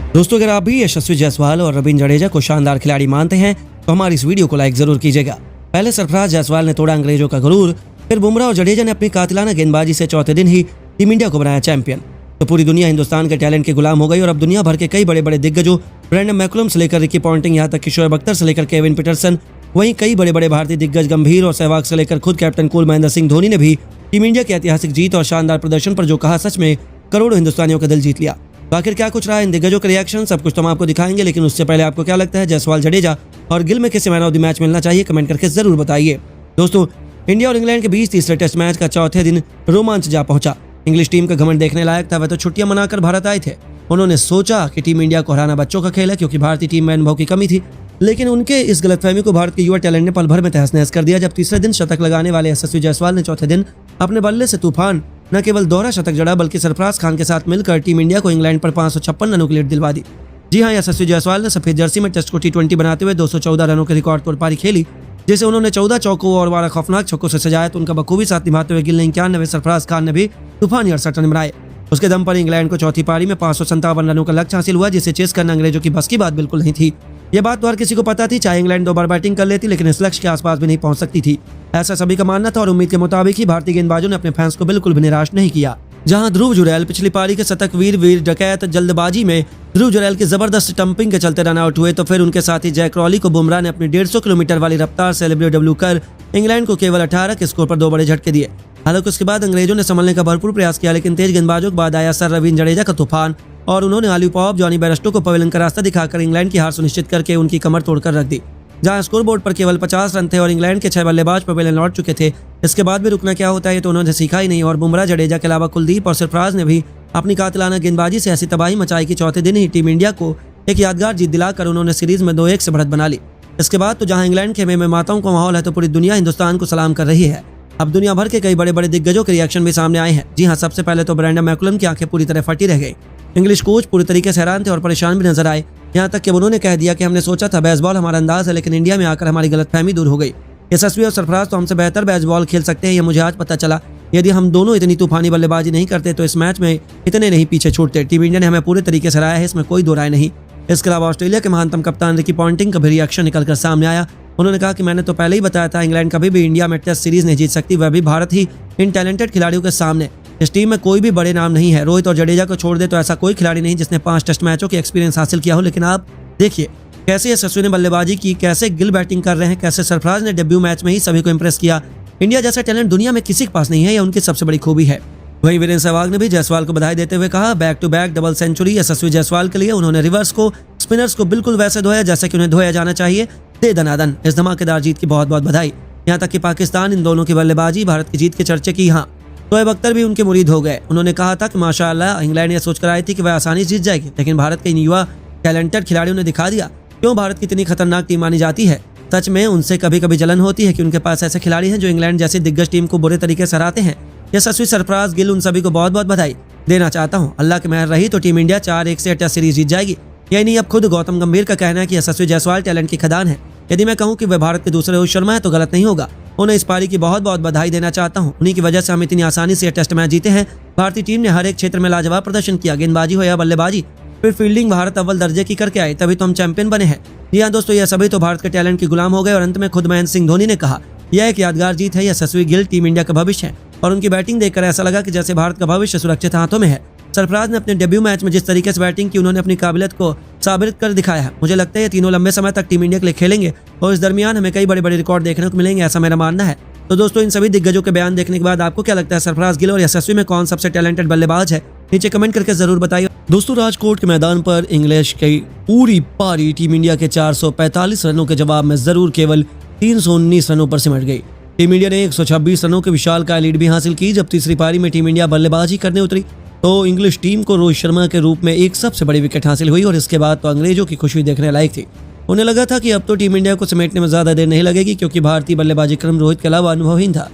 दोस्तों, अगर आप भी यशस्वी जायसवाल और रवींद्र जडेजा को शानदार खिलाड़ी मानते हैं तो हमारी इस वीडियो को लाइक जरूर कीजिएगा। पहले सरफराज जायसवाल ने तोड़ा अंग्रेजों का गुरूर, फिर बुमराह और जडेजा ने अपनी कातिलाना गेंदबाजी से चौथे दिन ही टीम इंडिया को बनाया चैंपियन। तो पूरी दुनिया हिंदुस्तान के टैलेंट के गुलाम हो गई और अब दुनिया भर के कई बड़े बड़े दिग्गजों ब्रैंडन मैकुलम से लेकर रिकी पॉन्टिंग, यहाँ तक कि शोएब अख्तर से लेकर केविन पीटरसन, वहीं कई बड़े बड़े भारतीय दिग्गज गंभीर और सहवाग से लेकर खुद कैप्टन कूल महेंद्र सिंह धोनी ने भी टीम इंडिया की ऐतिहासिक जीत और शानदार प्रदर्शन पर जो कहा, सच में करोड़ों हिंदुस्तानियों का दिल जीत लिया। तो आखिर क्या कुछ रहा इन दिग्गजों के रिएक्शन, सब कुछ तो हम आपको दिखाएंगे, लेकिन उससे पहले आपको क्या लगता है जायसवाल, जडेजा और गिल में किसे मैन ऑफ द मैच मिलना चाहिए, कमेंट करके जरूर बताइए। दोस्तों, इंडिया और इंग्लैंड के बीच तीसरे टेस्ट मैच का चौथे दिन रोमांच जा पहुंचा। इंग्लिश टीम का घमंड देखने लायक था। वह तो छुट्टियां मनाकर भारत आए थे। उन्होंने सोचा कि टीम इंडिया को हराना बच्चों का खेल है, क्योंकि भारतीय टीम में अनुभव की कमी थी। लेकिन उनके इस गलतफहमी को भारत के युवा टैलेंट ने पल भर में तहस नहस कर दिया, जब तीसरे दिन शतक लगाने वाले यशस्वी जायसवाल ने चौथे दिन अपने बल्ले से तूफान न केवल दोहरा शतक जड़ा, बल्कि सरफराज खान के साथ मिलकर टीम इंडिया को इंग्लैंड पर 556 रनों की लीड दिलवा दी। जी हां, यशस्वी जायसवाल ने सफेद जर्सी में टेस्ट को T20 बनाते हुए 214 रनों के रिकॉर्ड तोड़ पारी खेली, जिसे उन्होंने 14 चौकों और 12 खौफनाक छक्कों से सजाया। तो उनका बखूबी साथ निभाते हुए गिल ने 91, सरफराज खान ने भी तूफानी 68 रन बनाए। उसके दम पर इंग्लैंड को चौथी पारी में 557 रनों का लक्ष्य हासिल हुआ, जिसे चेस करना अंग्रेजों की बस की बात बिल्कुल नहीं थी। ये बात तो हर किसी को पता थी, चाहे इंग्लैंड 2 बार बैटिंग कर लेती, लेकिन इस लक्ष्य के आसपास भी नहीं पहुंच सकती थी, ऐसा सभी का मानना था। और उम्मीद के मुताबिक ही भारतीय गेंदबाजों ने अपने फैंस को बिल्कुल भी निराश नहीं किया। जहां ध्रुव जुरैल पिछली पारी के शतक वीर डकैत जल्दबाजी में ध्रुव जुरैल की जबरदस्त स्टंपिंग के चलते रन आउट हुए, तो फिर उनके साथी जैक क्रॉली को बुमराह ने अपनी 150 किलोमीटर वाली रफ्तार से LBW कर इंग्लैंड को केवल 18 के स्कोर पर 2 बड़े झटके दिए। हालांकि उसके बाद अंग्रेजों ने संभलने का भरपूर प्रयास किया, लेकिन तेज गेंदबाजों के बाद आया सर रवींद्र जडेजा का तूफान और उन्होंने आलिव पॉप, जॉनी बेयरस्टो को पवेलियन का रास्ता दिखाकर इंग्लैंड की हार सुनिश्चित करके उनकी कमर तोड़कर रख दी। जहां स्कोरबोर्ड पर केवल 50 रन थे और इंग्लैंड के 6 बल्लेबाज पवेलियन लौट चुके थे, इसके बाद भी रुकना क्या होता है ये तो उन्होंने सीखा ही नहीं। और बुमराह, जडेजा के अलावा कुलदीप और सरफराज ने भी अपनी कातिलाना गेंदबाजी से ऐसी तबाही मचाई कि चौथे दिन ही टीम इंडिया को एक यादगार जीत दिलाकर उन्होंने सीरीज में 2-1 से बढ़त बना ली। इसके बाद तो जहां इंग्लैंड खेमे में माताओं का माहौल है, तो पूरी दुनिया हिंदुस्तान को सलाम कर रही है। अब दुनिया भर के कई बड़े बड़े दिग्गजों के रिएक्शन भी सामने आए हैं। जी हां, सबसे पहले तो ब्रैंडन मैकुलम की आंखें पूरी तरह फटी रह गई। इंग्लिश कोच पूरी तरीके से हैरान थे और परेशान भी नजर आए, यहाँ तक कि उन्होंने कह दिया कि हमने सोचा था बेसबॉल हमारा अंदाज है, लेकिन इंडिया में आकर हमारी गलतफहमी दूर हो गई। यशस्वी और सरफराज तो हमसे बेहतर बेसबॉल खेल सकते हैं, ये मुझे आज पता चला। यदि हम दोनों इतनी तूफानी बल्लेबाजी नहीं करते तो इस मैच में इतने नहीं पीछे छूटते। टीम इंडिया ने हमें पूरे तरीके से हराया है, इसमें कोई दो राय नहीं। इसके अलावा ऑस्ट्रेलिया के महानतम कप्तान रिकी पॉन्टिंग का भी रिएक्शन निकलकर सामने आया। उन्होंने कहा कि मैंने तो पहले ही बताया था, इंग्लैंड कभी भी इंडिया में टेस्ट सीरीज नहीं जीत सकती, वह भी भारत ही इन टैलेंटेड खिलाड़ियों के सामने। इस टीम में कोई भी बड़े नाम नहीं है। रोहित और जडेजा को छोड़ दे तो ऐसा कोई खिलाड़ी नहीं जिसने 5 टेस्ट मैचों की एक्सपीरियंस हासिल किया हो। लेकिन आप देखिए कैसे यशस्वी ने बल्लेबाजी की, कैसे गिल बैटिंग कर रहे हैं, कैसे सरफराज ने डेब्यू मैच में ही सभी को इंप्रेस किया। इंडिया जैसा टैलेंट दुनिया में किसी के पास नहीं है, यह उनकी सबसे बड़ी खूबी है। वहीं वीरेंद्र सहवाग ने भी जायसवाल को बधाई देते हुए कहा, back to back double century Yashasvi Jaiswal के लिए। उन्होंने रिवर्स को, स्पिनर्स को बिल्कुल वैसे धोया जैसे कि उन्हें धोया जाना चाहिए। दे दनादन, इस धमाकेदार जीत की बहुत बहुत बधाई। यहाँ तक कि पाकिस्तान इन दोनों की बल्लेबाजी भारत की जीत के चर्चे की। हाँ, शोएब अख्तर भी उनके मुरीद हो गए। उन्होंने कहा था कि माशाअल्लाह, इंग्लैंड ये सोचकर आई थी कि वह आसानी से जीत जाएगी, लेकिन भारत के इन युवा टैलेंटेड खिलाड़ियों ने दिखा दिया क्यों भारत की इतनी खतरनाक टीम मानी जाती है। सच में उनसे कभी कभी जलन होती है कि उनके पास ऐसे खिलाड़ी हैं जो इंग्लैंड जैसी दिग्गज टीम को बुरे तरीके से हराते हैं। यशस्वी, सरफराज, गिल, उन सभी को बहुत बहुत बधाई देना चाहता हूँ। अल्लाह की मेहर रही तो टीम इंडिया 4-1 से टेस्ट सीरीज जीत जाएगी। यही नहीं, अब खुद गौतम गंभीर का कहना है कि यशस्वी जायसवाल टैलेंट की खदान है। यदि मैं कहूँ कि वह भारत के दूसरे रोहित शर्मा है तो गलत नहीं होगा। उन्हें इस पारी की बहुत बहुत बधाई देना चाहता हूँ। उन्हीं की वजह से हम इतनी आसानी से टेस्ट मैच जीते हैं। भारतीय टीम ने हर एक क्षेत्र में लाजवाब प्रदर्शन किया, गेंदबाजी हो या बल्लेबाजी, फिर फील्डिंग भारत अव्वल दर्जे की करके आए, तभी तो हम चैंपियन बने हैं। जी हाँ दोस्तों, यह सभी तो भारत के टैलेंट के गुलाम हो गए। और अंत में खुद महेंद्र सिंह धोनी ने कहा, यह एक यादगार जीत है। यशस्वी, गिल टीम इंडिया का भविष्य है और उनकी बैटिंग देखकर ऐसा लगा कि जैसे भारत का भविष्य सुरक्षित हाथों में है। सरफराज ने अपने डेब्यू मैच में जिस तरीके से बैटिंग की, उन्होंने अपनी काबिलियत को साबित कर दिखाया है। मुझे लगता है ये तीनों लंबे समय तक टीम इंडिया के लिए खेलेंगे और इस दरमियान हमें कई बड़े बड़े रिकॉर्ड देखने को मिलेंगे, ऐसा मेरा मानना है। तो दोस्तों, इन सभी दिग्गजों के बयान देखने के बाद आपको क्या लगता है, सरफराज, गिल और यशस्वी में कौन सबसे टैलेंटेड बल्लेबाज है? नीचे कमेंट करके जरूर बताइए। दोस्तों, राजकोट के मैदान पर इंग्लिश की पूरी पारी टीम इंडिया के 445 रनों के जवाब में जरूर केवल 319 रनों पर सिमट गई। टीम इंडिया ने 126 रनों के विशालकाय लीड भी हासिल की। जब तीसरी पारी में टीम इंडिया बल्लेबाजी करने उतरी तो इंग्लिश टीम को रोहित शर्मा के रूप में एक सबसे बड़ी विकेट हासिल हुई और इसके बाद तो अंग्रेजों की खुशी देखने लायक थी। उन्हें लगा था कि अब तो टीम इंडिया को समेटने में ज्यादा देर नहीं लगेगी, क्योंकि भारतीय बल्लेबाजी क्रम रोहित के अलावा अनुभवहीन था।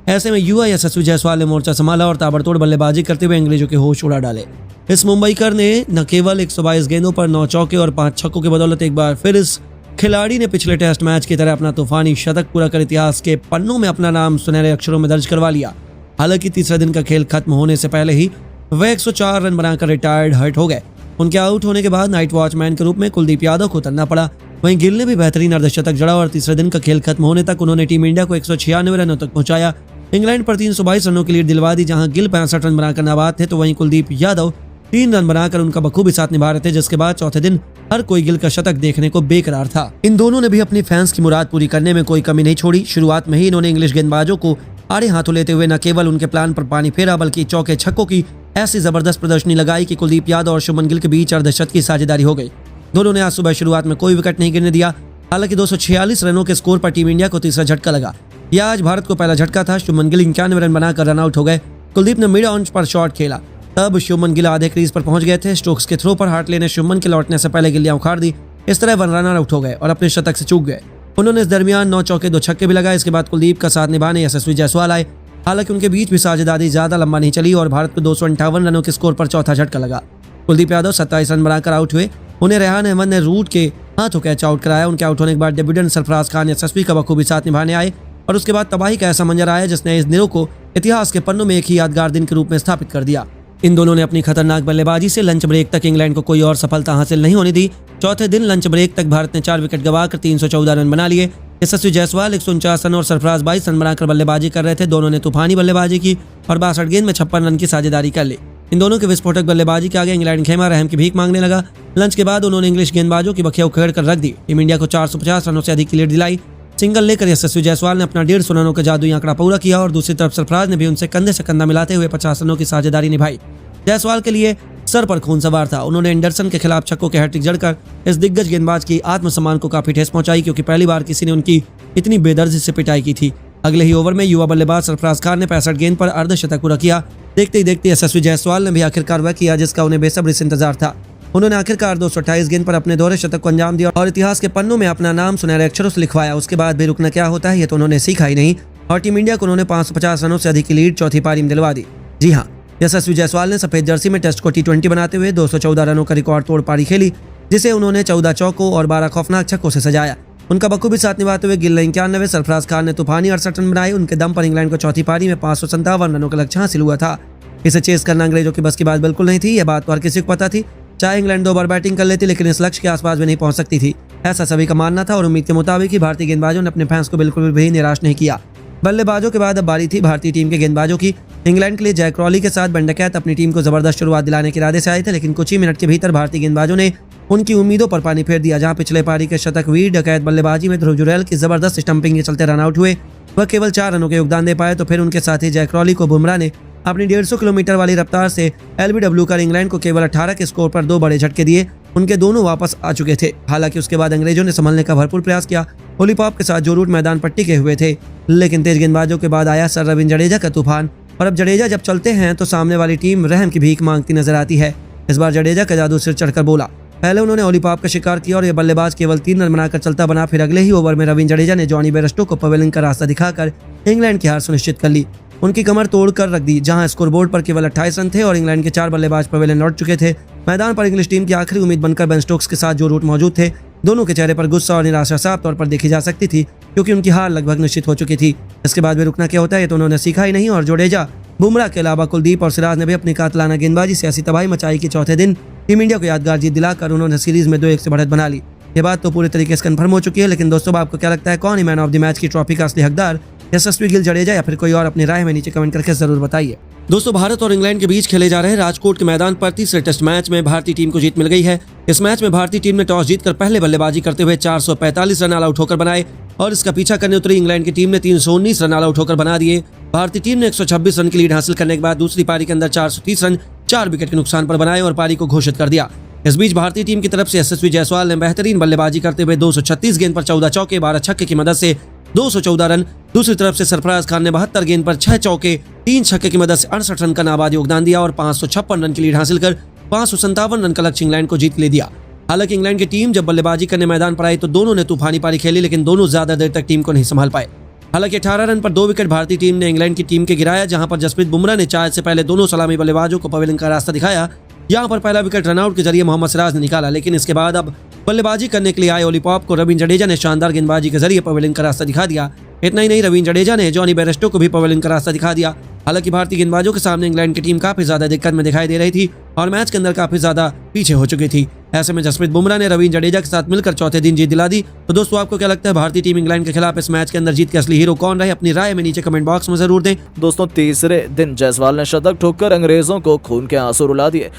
ऐसे में युवा यशस्वी जायसवाल ने मोर्चा संभाला और ताबड़तोड़ बल्लेबाजी करते हुए अंग्रेजों के होश उड़ा डाले। इस मुंबईकर ने न केवल 122 गेंदों पर 9 चौके और 5 छक्कों की बदौलत एक बार फिर इस खिलाड़ी ने पिछले टेस्ट मैच की तरह अपना तूफानी शतक पूरा कर इतिहास के पन्नों में अपना नाम सुनहरे अक्षरों में दर्ज करवा लिया। हालांकि तीसरे दिन का खेल खत्म होने से पहले ही वह 104 रन बनाकर रिटायर्ड हर्ट हो गए। उनके आउट होने के बाद नाइट वॉचमैन के रूप में कुलदीप यादव को उतरना पड़ा। वहीं गिल ने भी बेहतरीन अर्धशतक जड़ा और तीसरे दिन का खेल खत्म होने तक उन्होंने टीम इंडिया को 196 रनों तक पहुंचाया। इंग्लैंड पर 322 रनों की लीड दिलवा दी। जहां गिल 65 रन बनाकर नाबाद थे तो वहीं कुलदीप यादव 3 रन बनाकर उनका बखूबी साथ निभा रहे थे, जिसके बाद चौथे दिन हर कोई गिल का शतक देखने को बेकरार था। इन दोनों ने भी अपनी फैंस की मुराद पूरी करने में कोई कमी नहीं छोड़ी। शुरुआत में ही इन्होंने इंग्लिश गेंदबाजों को आड़े हाथों लेते हुए न केवल उनके प्लान पर पानी फेरा बल्कि चौके छक्कों की ऐसी जबरदस्त प्रदर्शनी लगाई कि कुलदीप यादव और शुभमन गिल के बीच अर्धशतक की साझेदारी हो गई। दोनों ने आज सुबह शुरुआत में कोई विकेट नहीं गिरने दिया। हालांकि 246 रनों के स्कोर पर टीम इंडिया को तीसरा झटका लगा। यह आज भारत को पहला झटका था। शुभमन गिल 91 रन बनाकर रन आउट हो गए। कुलदीप ने मिड ऑन पर शॉट खेला, तब शुभमन गिल आधे क्रीज पर पहुंच गए थे। स्टोक्स के थ्रो पर हार्टले ने शुभमन के लौटने से पहले गिल्लियां उखाड़ दी। इस तरह 1 रनर आउट हो गए और अपने शतक से चूक गए। उन्होंने इस दरमियान 9 चौके 2 छक्के भी लगाए। इसके बाद कुलदीप का साथ निभाने यशस्वी जायसवाल आए। हालांकि उनके बीच भी साझेदारी ज्यादा लंबा नहीं चली और भारत को 258 रनों के स्कोर पर चौथा झटका लगा। कुलदीप यादव 27 रन बनाकर आउट हुए। उन्हें रेहान अहमद ने रूट के हाथों कैच आउट कराया। उनके आउट होने के बाद डेब्यूटेंट सरफराज खान यशस्वी का बखूबी साथ निभाने आए और उसके बाद तबाही का ऐसा मंजर आया जिसने इस दिनों को इतिहास के पन्नों में एक ही यादगार दिन के रूप में स्थापित कर दिया। इन दोनों ने अपनी खतरनाक बल्लेबाजी से लंच ब्रेक तक इंग्लैंड को कोई और सफलता हासिल नहीं होने दी। चौथे दिन लंच ब्रेक तक भारत ने 4 विकेट गंवाकर 314 रन बना लिए। यशस्वी जायसवाल 149 रन और सरफराज 22 रन बनाकर बल्लेबाजी कर रहे थे। दोनों ने तूफानी बल्लेबाजी की और 62 गेंद में 56 रन की साझेदारी कर ली। इन दोनों के विस्फोटक बल्लेबाजी के आगे इंग्लैंड खेमा रहम की भीख मांगने लगा। लंच के बाद उन्होंने इंग्लिश गेंदबाजों की बखिया उखेड़ कर रख दी। टीम इंडिया को 450 रनों से अधिक की लीड दिलाई। सिंगल लेकर यशस्वी जायसवाल ने अपना 150 रनों का जादुई आंकड़ा पूरा किया और दूसरी तरफ सरफराज ने भी उनसे कंधे से कंधा मिलाते हुए 50 रनों की साझेदारी निभाई। जायसवाल के लिए सर पर खून सवार था। उन्होंने एंडरसन के खिलाफ छक्कों के हैट्रिक जड़कर इस दिग्गज गेंदबाज की आत्मसम्मान को काफी ठेस पहुंचाई, क्योंकि पहली बार किसी ने उनकी इतनी बेदर्दी से पिटाई की थी। अगले ही ओवर में युवा बल्लेबाज सरफराज खान ने 65 गेंद पर अर्धशतक पूरा किया। देखते ही देखते यशस्वी जायसवाल ने भी आखिरकार वह किया जिसका उन्हें बेसब्री से इंतजार था। उन्होंने आखिरकार 228 गेंद पर अपने दोहरे शतक को अंजाम दिया और इतिहास के पन्नों में अपना नाम सुनहरे अक्षरों से लिखवाया। उसके बाद भी रुकना क्या होता है ये तो उन्होंने सीखा ही नहीं और टीम इंडिया को उन्होंने 550 रनों से अधिक की लीड चौथी पारी में दिलवा दी। जी हाँ, यशस्वी जायसवाल ने सफेद जर्सी में टेस्ट को T20 बनाते हुए 214 रनों का रिकॉर्ड तोड़ पारी खेली, जिसे उन्होंने 14 चौकों और 12 खौफनाक छक्कों से सजाया। उनका बखूबी साथ निभाते हुए गिल ने 91, सरफराज खान ने तूफानी 68 रन बनाए। उनके दम पर इंग्लैंड को चौथी पारी में 557 रनों का लक्ष्य हासिल हुआ था। इसे चेस करना अंग्रेजों की बस की बात बिल्कुल नहीं थी। यह बात तो हर किसी को पता थी। चाहे इंग्लैंड 2 बार बैटिंग कर लेती लेकिन इस लक्ष्य के आसपास भी नहीं पहुंच सकती थी, ऐसा सभी का मानना था और उम्मीद के मुताबिक ही भारतीय गेंदबाजों ने अपने फैंस को बिल्कुल भी निराश नहीं किया। बल्लेबाजों के बाद अब बारी थी भारतीय टीम के गेंदबाजों की। इंग्लैंड के लिए जैक क्रॉली के साथ बेंडकैत अपनी टीम को जबरदस्त शुरुआत दिलाने के इरादे से आए थे, लेकिन कुछ ही मिनट के भीतर भारतीय गेंदबाजों ने उनकी उम्मीदों पर पानी फेर दिया। जहां पिछले पारी के शतक वीर डकैत बल्लेबाजी में ध्रुव जुरैल की जबरदस्त स्टंपिंग के चलते रन आउट हुए, वह केवल 4 रनों के योगदान दे पाए। तो फिर उनके साथी जैक क्रॉली को बुमराह ने अपनी 150 किलोमीटर वाली रफ्तार से LBW कर इंग्लैंड को केवल 18 के स्कोर पर 2 बड़े झटके दिए। उनके दोनों वापस आ चुके थे। हालांकि उसके बाद अंग्रेजों ने संभलने का भरपूर प्रयास किया। ओली पॉप के साथ जो रूट मैदान पर टिके हुए थे, लेकिन तेज गेंदबाजों के बाद आया सर रविंद्र जडेजा का तूफान और अब जडेजा जब चलते हैं तो सामने वाली टीम रहम की भीख मांगती नजर आती है। इस बार जडेजा का जादू सिर चढ़कर बोला। पहले उन्होंने ओली पॉप का शिकार किया और यह बल्लेबाज केवल 3 रन बनाकर चलता बना। फिर अगले ही ओवर में रविंद्र जडेजा ने जॉनी बेयरस्टो को पवेलियन का रास्ता दिखाकर इंग्लैंड की हार सुनिश्चित कर ली। उनकी कमर तोड़ कर रख दी। जहां स्कोरबोर्ड पर केवल 28 रन थे और इंग्लैंड के 4 बल्लेबाज पवेलियन लौट चुके थे। मैदान पर इंग्लिश टीम की आखिरी उम्मीद बनकर बेन स्टोक्स के साथ जो रूट मौजूद थे, दोनों के चेहरे पर गुस्सा और निराशा साफ तौर पर देखी जा सकती थी, क्योंकि उनकी हार लगभग निश्चित हो चुकी थी। इसके बाद भी रुकना क्या होता है तो उन्होंने सीखा ही नहीं और जडेजा, बुमराह के अलावा कुलदीप और सिराज ने भी अपनी कातलाना गेंदबाजी से ऐसी तबाही मचाई कि चौथे दिन टीम इंडिया को यादगार जीत दिलाकर उन्होंने सीरीज में 2-1 से बढ़त बना ली। ये बात तो पूरे तरीके से कन्फर्म हो चुकी है। लेकिन दोस्तों, आपको क्या लगता है कौन है मैन ऑफ द मैच की ट्रॉफी का असली हकदार? यशस्वी गिल, जडेजा या फिर कोई और? अपनी राय में नीचे कमेंट करके जरूर बताइए। दोस्तों, भारत और इंग्लैंड के बीच खेले जा रहे राजकोट के मैदान पर तीसरे टेस्ट मैच में भारतीय टीम को जीत मिल गई है। इस मैच में भारतीय टीम ने टॉस जीतकर पहले बल्लेबाजी करते हुए 445 रन ऑल आउट होकर बनाए और इसका पीछा करने उतरी इंग्लैंड की टीम ने 319 रन ऑल आउट होकर बना दिए। भारतीय टीम ने 126 रन की लीड हासिल करने के बाद दूसरी पारी के अंदर 430 रन 4 विकेट के नुकसान पर बनाए और पारी को घोषित कर दिया। इस बीच भारतीय टीम की तरफ से यशस्वी जायसवाल ने बेहतरीन बल्लेबाजी करते हुए 236 गेंद पर 14 चौके 12 छक्के की मदद से 214 रन। दूसरी तरफ से सरफराज खान ने 72 गेंद पर 6 चौके 3 छक्के की मदद से 68 रन का नाबाद योगदान दिया और 556 रन की लीड हासिल कर 557 रन का लक्ष्य इंग्लैंड को जीत ले दिया। हालांकि इंग्लैंड की टीम जब बल्लेबाजी करने मैदान पर आई तो दोनों ने तूफानी पारी खेली, लेकिन दोनों ज्यादा देर तक टीम को नहीं संभाल पाए। हालांकि 18 रन पर 2 विकेट भारतीय टीम ने इंग्लैंड की टीम के गिराया, जहां पर जसप्रीत बुमराह ने चार से पहले दोनों सलामी बल्लेबाजों को पवेलियन का रास्ता दिखाया। यहां पर पहला विकेट रनआउट के जरिए मोहम्मद सिराज ने निकाला, लेकिन इसके बाद अब बल्लेबाजी करने के लिए आए ओली पॉप को रविंद्र जडेजा ने शानदार गेंदबाजी के जरिए पवेलियन का रास्ता दिखा दिया। इतना ही नहीं, रविंद्र जडेजा ने जॉनी बेयरस्टो को भी पवेलियन का रास्ता दिखा दिया। हालांकि भारतीय गेंदबाजों के सामने इंग्लैंड की टीम काफी ज्यादा दिक्कत में दिखाई दे रही थी और मैच के अंदर काफी ज्यादा पीछे हो चुकी थी। ऐसे में जसप्रीत बुमराह ने रवींद्र जडेजा के साथ मिलकर चौथे दिन जीत दिला दी। तो दोस्तों, आपको क्या लगता है भारतीय टीम इंग्लैंड के खिलाफ इस मैच के अंदर जीत के असली हीरो कौन रहे? अपनी राय में नीचे कमेंट बॉक्स में जरूर दें। दोस्तों, तीसरे दिन जायसवाल ने शतक ठोककर अंग्रेजों को खून के आंसू रुला दिए।